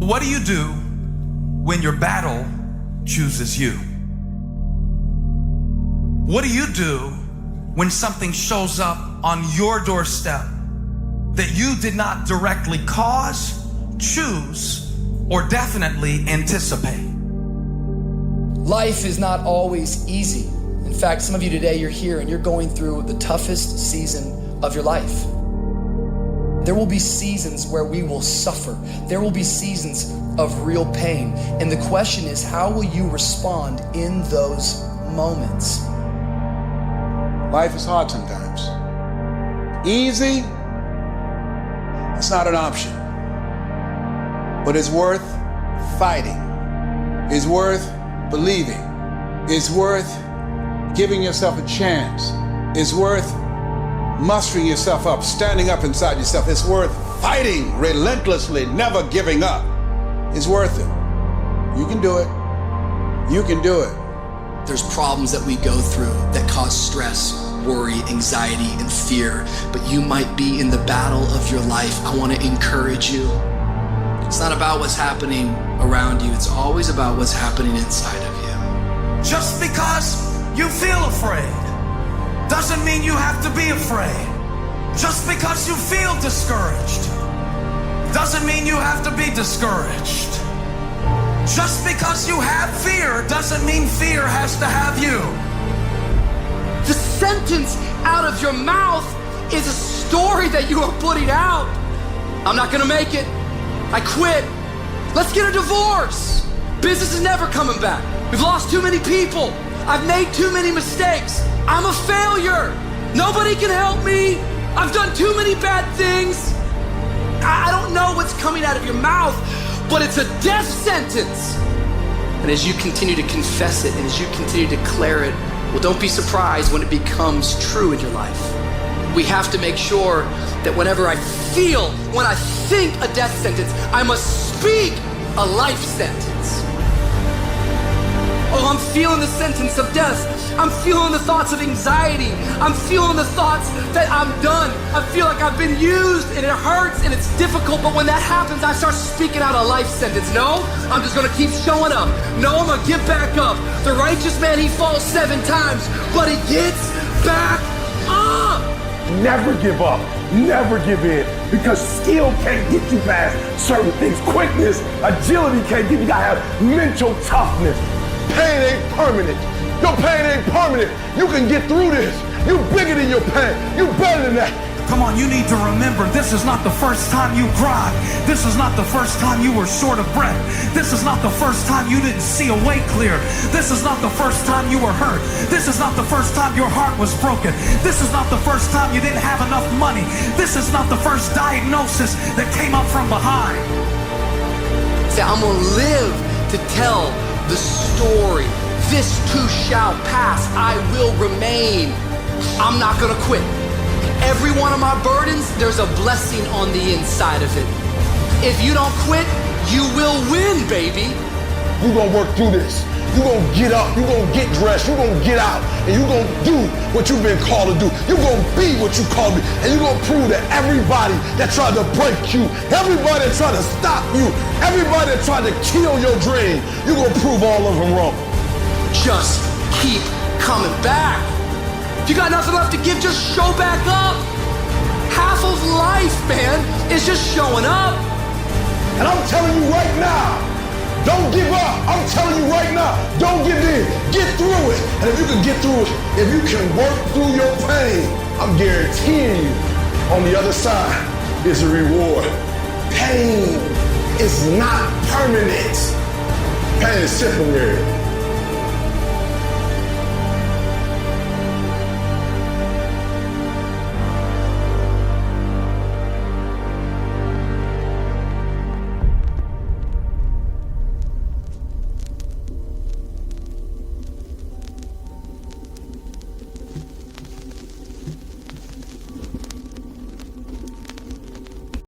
What do you do when your battle chooses you? What do you do when something shows up on your doorstep that you did not directly cause, choose, or definitely anticipate? Life is not always easy. In fact, some of you today, you're here and you're going through the toughest season of your life. There will be seasons where we will suffer. There will be seasons of real pain. And the question is, how will you respond in those moments? Life is hard sometimes. Easy, it's not an option. But it's worth fighting. It's worth believing. It's worth giving yourself a chance. It's worth mustering yourself up, standing up inside yourself. It's worth fighting relentlessly, never giving up. It's worth it. You can do it. You can do it. There's problems that we go through that cause stress, worry, anxiety, and fear, but you might be in the battle of your life. I want to encourage you. It's not about what's happening around you. It's always about what's happening inside of you. Just because you feel afraid doesn't mean you have to be afraid. Just because you feel discouraged doesn't mean you have to be discouraged. Just because you have fear doesn't mean fear has to have you. The sentence out of your mouth is a story that you are putting out. I'm not gonna make it. I quit. Let's get a divorce. Business is never coming back. We've lost too many people. I've made too many mistakes. I'm a failure. Nobody can help me. I've done too many bad things. I don't know what's coming out of your mouth, but it's a death sentence. And as you continue to confess it and as you continue to declare it, well, don't be surprised when it becomes true in your life. We have to make sure that whenever I think a death sentence, I must speak a life sentence. Oh, I'm feeling the sentence of death. I'm feeling the thoughts of anxiety. I'm feeling the thoughts that I'm done. I feel like I've been used and it hurts and it's difficult, but when that happens, I start speaking out a life sentence. No, I'm just gonna keep showing up. No, I'm gonna get back up. The righteous man, he falls 7 times, but he gets back up. Never give up, never give in, because skill can't get you past certain things. Quickness, agility can't get you. You gotta have mental toughness. Pain ain't permanent. Your pain ain't permanent. You can get through this. You bigger than your pain. You better than that. Come on, you need to remember, this is not the first time you cried. This is not the first time you were short of breath. This is not the first time you didn't see a way clear. This is not the first time you were hurt. This is not the first time your heart was broken. This is not the first time you didn't have enough money. This is not the first diagnosis that came up from behind. Say, I'm gonna live to tell the story. This too shall pass. I will remain. I'm not gonna quit. Every one of my burdens, there's a blessing on the inside of it. If you don't quit, you will win, baby. You gonna work through this. You gonna get up. You gonna get dressed. You gonna get out. And you gonna do what you've been called to do. You gonna be what you called to be. And you gonna prove to everybody that tried to break you, everybody that tried to stop you, everybody that tried to kill your dream, you gonna prove all of them wrong. Just keep coming back. If you got nothing left to give, just show back up. Half of life, man, is just showing up. And I'm telling you right now, don't give up. I'm telling you right now, don't give in. Get through it. And if you can get through it, if you can work through your pain, I'm guaranteeing you, on the other side is a reward. Pain is not permanent. Pain is temporary.